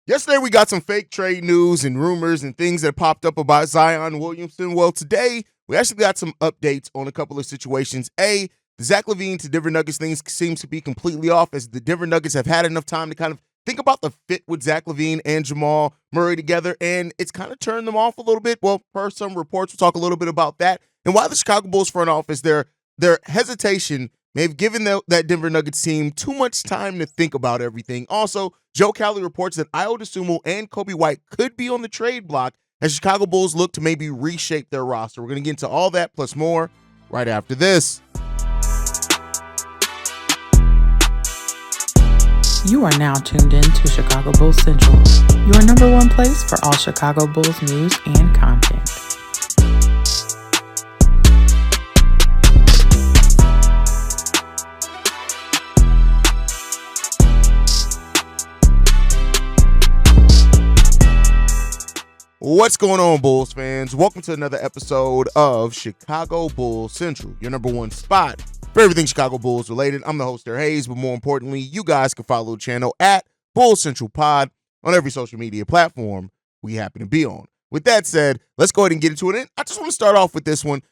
Yesterday, we got some fake trade news and rumors and things that popped up about Zion Williamson. Well, today, we actually got some updates on a couple of situations. The Zach LaVine to Denver Nuggets things seems to be completely off, as the Denver Nuggets have had enough time to kind of think about the fit with Zach LaVine and Jamal Murray together, and it's kind of turned them off a little bit. Well, per some reports, we'll talk a little bit about that and why the Chicago Bulls front office, their hesitation may have given that Denver Nuggets team too much time to think about everything. Also, Joe Cowley reports that Dosunmu and Coby White could be on the trade block as Chicago Bulls look to maybe reshape their roster. We're going to get into all that plus more right after this. You are now tuned in to Chicago Bulls Central, your number one place for all Chicago Bulls news and content. What's going on, Bulls fans? Welcome to another episode of Chicago Bulls Central, your number one spot for everything Chicago Bulls related. I'm the host, Hayes, but more importantly, you guys can follow the channel at Bulls Central Pod on every social media platform we happen to be on. With that said, let's go ahead and get into it. And I just want to start off with this one.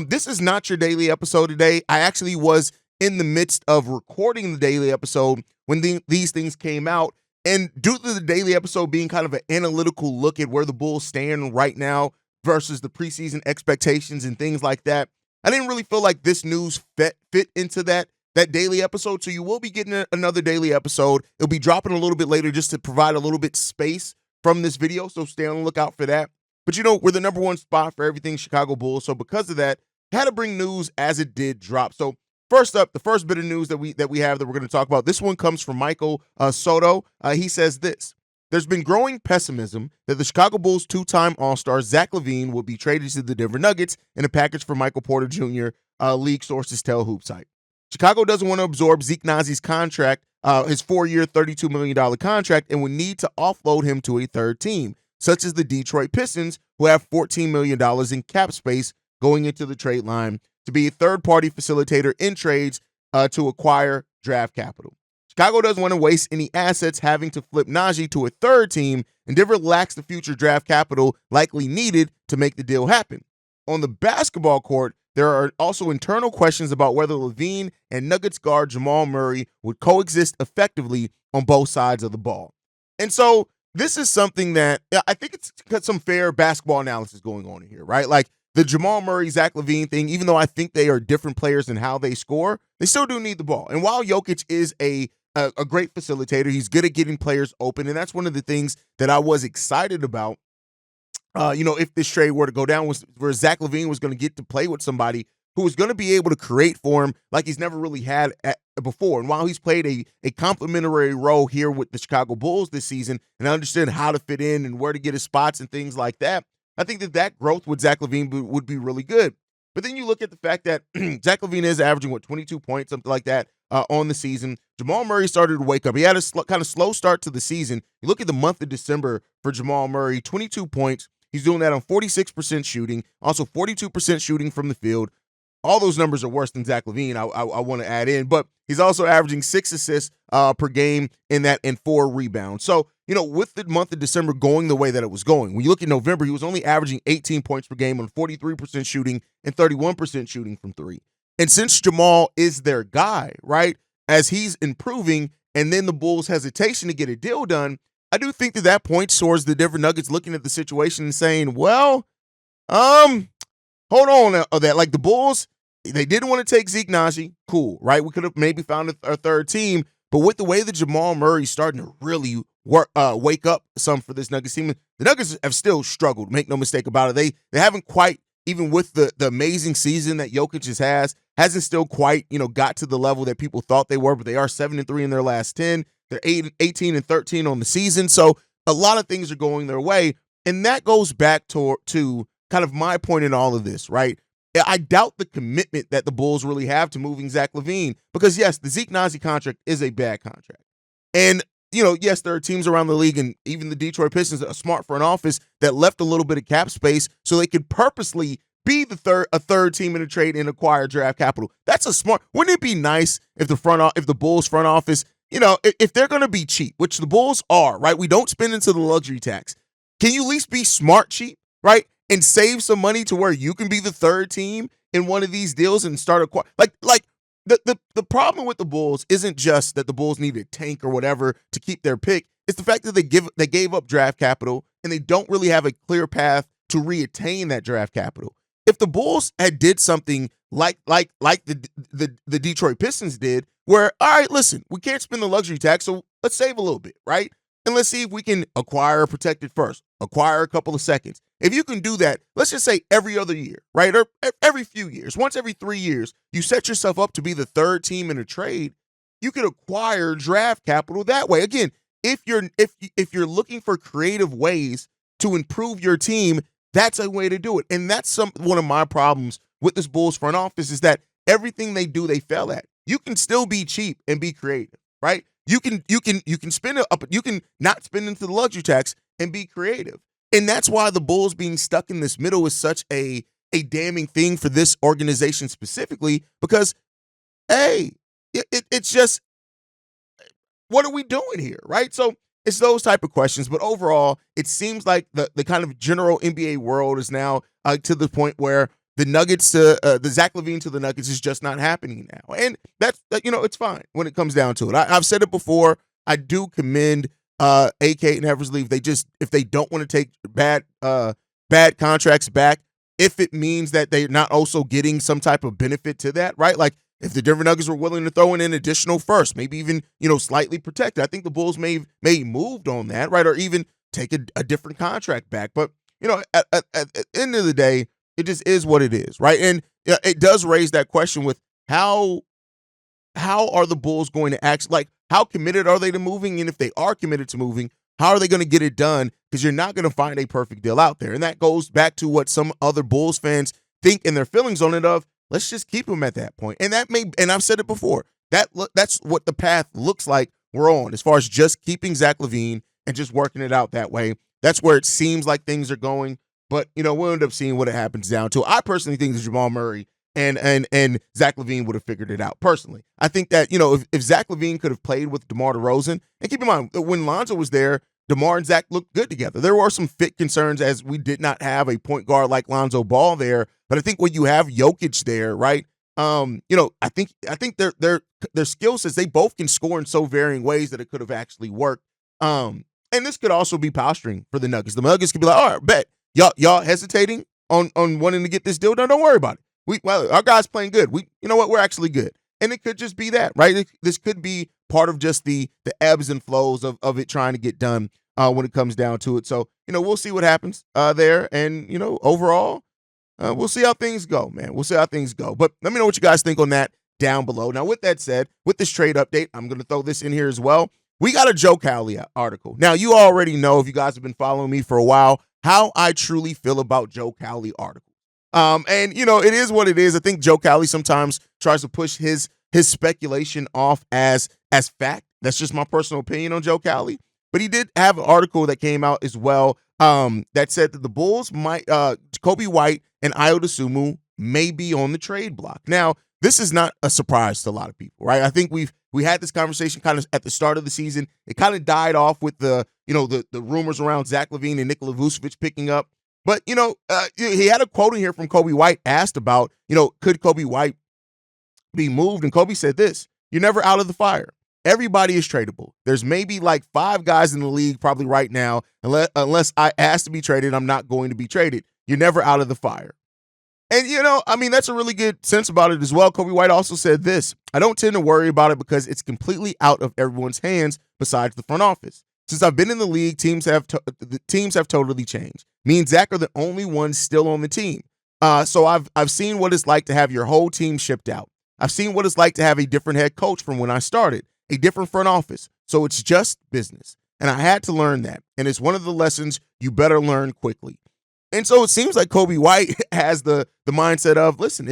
This is not your daily episode today. I actually was in the midst of recording the daily episode when these things came out. And due to the daily episode being kind of an analytical look at where the Bulls stand right now versus the preseason expectations and things like that, I didn't really feel like this news fit into that daily episode. So you will be getting another daily episode. It'll be dropping a little bit later just to provide a little bit space from this video. So stay on the lookout for that. But we're the number one spot for everything Chicago Bulls. So because of that, I had to bring news as it did drop. So first up, the first bit of news that we have that we're going to talk about, this one comes from Michael Soto. He says this: there's been growing pessimism that the Chicago Bulls' two-time All-Star Zach LaVine will be traded to the Denver Nuggets in a package for Michael Porter Jr., league sources tell HoopSite. Chicago doesn't want to absorb Zeke Nazi's contract, his 4-year, $32 million contract, and would need to offload him to a third team, such as the Detroit Pistons, who have $14 million in cap space going into the trade line, to be a third-party facilitator in trades to acquire draft capital. Chicago doesn't want to waste any assets having to flip Najee to a third team, and Denver lacks the future draft capital likely needed to make the deal happen. On the basketball court, there are also internal questions about whether LaVine and Nuggets guard Jamal Murray would coexist effectively on both sides of the ball. And so this is something that I think it's got some fair basketball analysis going on here, right? Like, the Jamal Murray, Zach LaVine thing, even though I think they are different players in how they score, they still do need the ball. And while Jokic is a great facilitator, he's good at getting players open, and that's one of the things that I was excited about, if this trade were to go down, was where Zach LaVine was going to get to play with somebody who was going to be able to create for him like he's never really had before. And while he's played a complementary role here with the Chicago Bulls this season and understood how to fit in and where to get his spots and things like that, I think that growth with Zach LaVine would be really good. But then you look at the fact that Zach LaVine is averaging, 22 points, something like that, on the season. Jamal Murray started to wake up. He had a kind of slow start to the season. You look at the month of December for Jamal Murray, 22 points. He's doing that on 46% shooting, also 42% shooting from the field. All those numbers are worse than Zach LaVine, I want to add in. But he's also averaging 6 assists per game in that and 4 rebounds. So, with the month of December going the way that it was going, when you look at November, he was only averaging 18 points per game on 43% shooting and 31% shooting from 3. And since Jamal is their guy, right, as he's improving and then the Bulls' hesitation to get a deal done, I do think that points towards the Denver Nuggets looking at the situation and saying, well, hold on, that like the Bulls, they didn't want to take Zeke Naji. Cool, right? We could have maybe found a third team, but with the way that Jamal Murray's starting to really wake up some for this Nuggets team, the Nuggets have still struggled. Make no mistake about it. They haven't quite, even with the amazing season that Jokic hasn't still quite got to the level that people thought they were. But they are 7-3 in their last 10. They're 18-13 on the season. So a lot of things are going their way, and that goes back to kind of my point in all of this, right? I doubt the commitment that the Bulls really have to moving Zach LaVine because, yes, the Zeke Naji contract is a bad contract. And, yes, there are teams around the league and even the Detroit Pistons, a smart front office that left a little bit of cap space so they could purposely be a third team in a trade and acquire draft capital. That's a smart. Wouldn't it be nice if the Bulls front office if they're going to be cheap, which the Bulls are, right? We don't spend into the luxury tax. Can you at least be smart cheap, right? And save some money to where you can be the third team in one of these deals and start the problem with the Bulls isn't just that the Bulls need a tank or whatever to keep their pick. It's the fact that they gave up draft capital and they don't really have a clear path to reattain that draft capital. If the Bulls had did something like the Detroit Pistons did, where, all right, listen, we can't spend the luxury tax, so let's save a little bit, right? And let's see if we can acquire a protected first, acquire a couple of seconds. If you can do that, let's just say every other year, right? Or every few years, once every 3 years, you set yourself up to be the third team in a trade. You could acquire draft capital that way. Again, if you're looking for creative ways to improve your team, that's a way to do it. And that's one of my problems with this Bulls front office is that everything they do, they fail at. You can still be cheap and be creative, right? You can spend you can not spend into the luxury tax and be creative. And that's why the Bulls being stuck in this middle is such a damning thing for this organization specifically, because, hey, it's just, what are we doing here, right? So it's those type of questions. But overall, it seems like the kind of general NBA world is now to the point where the Nuggets the Zach LaVine to the Nuggets is just not happening now. And that's it's fine when it comes down to it. I've said it before. I do commend AK and Eversley if they don't want to take bad contracts back, if it means that they're not also getting some type of benefit to that, right? Like if the Denver Nuggets were willing to throw in an additional first, maybe even slightly protected, I think the Bulls may moved on that, right? Or even take a different contract back. But at the end of the day, it just is what it is, right? And it does raise that question with how are the Bulls going to act? Like, how committed are they to moving? And if they are committed to moving, how are they going to get it done? Because you're not going to find a perfect deal out there. And that goes back to what some other Bulls fans think in their feelings on it of, let's just keep them at that point. And and I've said it before, that's what the path looks like we're on as far as just keeping Zach LaVine and just working it out that way. That's where it seems like things are going. But, we'll end up seeing what it happens down to. I personally think that Jamal Murray and Zach LaVine would have figured it out personally. I think that, if Zach LaVine could have played with DeMar DeRozan, and keep in mind, when Lonzo was there, DeMar and Zach looked good together. There were some fit concerns as we did not have a point guard like Lonzo Ball there. But I think when you have Jokic there, right, I think their skill sets, they both can score in so varying ways that it could have actually worked. And this could also be posturing for the Nuggets. The Nuggets could be like, all right, bet. Y'all hesitating on wanting to get this deal done? Don't worry about it. Our guys playing good. We're actually good. And it could just be that, right? This could be part of just the ebbs and flows of it trying to get done when it comes down to it. So, we'll see what happens there. And, overall, we'll see how things go, man. We'll see how things go. But let me know what you guys think on that down below. Now, with that said, with this trade update, I'm going to throw this in here as well. We got a Joe Cowley article. Now, you already know, if you guys have been following me for a while, how I truly feel about Joe Cowley articles. And it is what it is. I think Joe Cowley sometimes tries to push his speculation off as fact. That's just my personal opinion on Joe Cowley. But he did have an article that came out as well that said that the Bulls might Coby White and Dosunmu may be on the trade block. Now, this is not a surprise to a lot of people, right? I think we had this conversation kind of at the start of the season. It kind of died off with the rumors around Zach LaVine and Nikola Vucevic picking up. But, he had a quote in here from Coby White asked about, could Coby White be moved? And Coby said this: you're never out of the fire. Everybody is tradable. There's maybe like 5 guys in the league probably right now. Unless I ask to be traded, I'm not going to be traded. You're never out of the fire. And, that's a really good sense about it as well. Coby White also said this: I don't tend to worry about it because it's completely out of everyone's hands besides the front office. Since I've been in the league, teams have totally changed. Me and Zach are the only ones still on the team. So I've seen what it's like to have your whole team shipped out. I've seen what it's like to have a different head coach from when I started, a different front office. So it's just business. And I had to learn that. And it's one of the lessons you better learn quickly. And so it seems like Coby White has the mindset of, listen,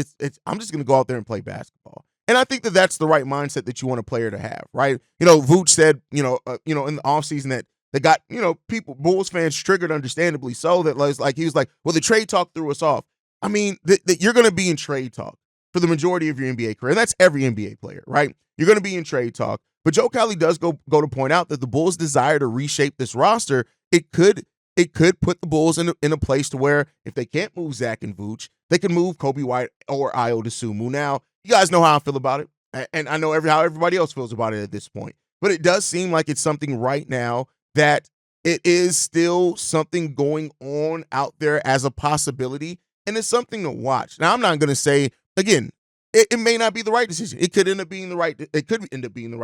I'm just going to go out there and play basketball. And I think that that's the right mindset that you want a player to have, right? Vooch said, in the offseason that they got, people, Bulls fans triggered understandably so, that he was like, well, the trade talk threw us off. I mean, that you're going to be in trade talk for the majority of your NBA career. And that's every NBA player, right? You're going to be in trade talk. But Joe Cowley does go to point out that the Bulls' desire to reshape this roster, it could put the Bulls in a place to where if they can't move Zach and Vooch, they can move Coby White or Dosunmu. Now, you guys know how I feel about it, and I know how everybody else feels about it at this point. But it does seem like it's something right now that it is still something going on out there as a possibility, and it's something to watch. Now, I'm not going to say, again, it may not be the right decision. It could end up being the right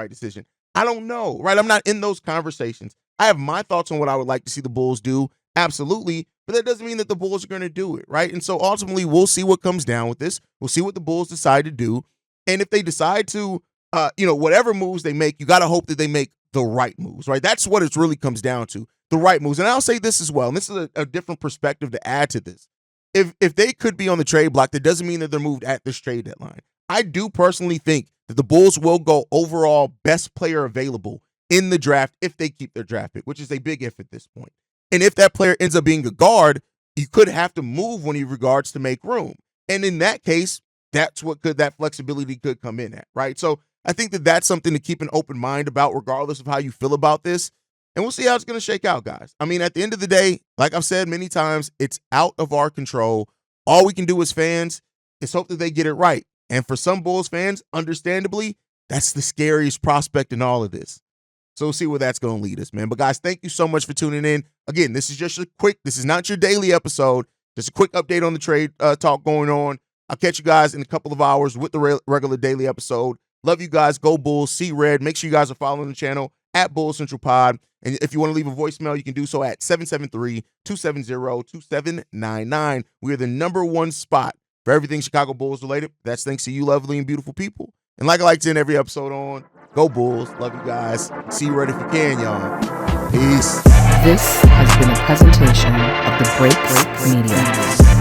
decision. I don't know, right? I'm not in those conversations. I have my thoughts on what I would like to see the Bulls do, absolutely, but that doesn't mean that the Bulls are going to do it, right? And so ultimately, we'll see what comes down with this. We'll see what the Bulls decide to do, and if they decide to, whatever moves they make, you got to hope that they make the right moves, right? That's what it really comes down to, the right moves. And I'll say this as well, and this is a different perspective to add to this. If they could be on the trade block, that doesn't mean that they're moved at this trade deadline. I do personally think that the Bulls will go overall best player available in the draft if they keep their draft pick, which is a big if at this point. And if that player ends up being a guard, you could have to move one of your guards to make room. And in that case, that flexibility could come in at, right? So I think that that's something to keep an open mind about regardless of how you feel about this. And we'll see how it's going to shake out, guys. I mean, at the end of the day, like I've said many times, it's out of our control. All we can do as fans is hope that they get it right. And for some Bulls fans, understandably, that's the scariest prospect in all of this. So we'll see where that's going to lead us, man. But guys, thank you so much for tuning in. Again, this is just this is not your daily episode. Just a quick update on the trade talk going on. I'll catch you guys in a couple of hours with the regular daily episode. Love you guys. Go Bulls. See red. Make sure you guys are following the channel at Bulls Central Pod. And if you want to leave a voicemail, you can do so at 773-270-2799. We are the #1 spot for everything Chicago Bulls related. That's thanks to you lovely and beautiful people. And like I like to end every episode on, go Bulls. Love you guys. See you red if you can, y'all. Peace. This has been a presentation of the Break Media.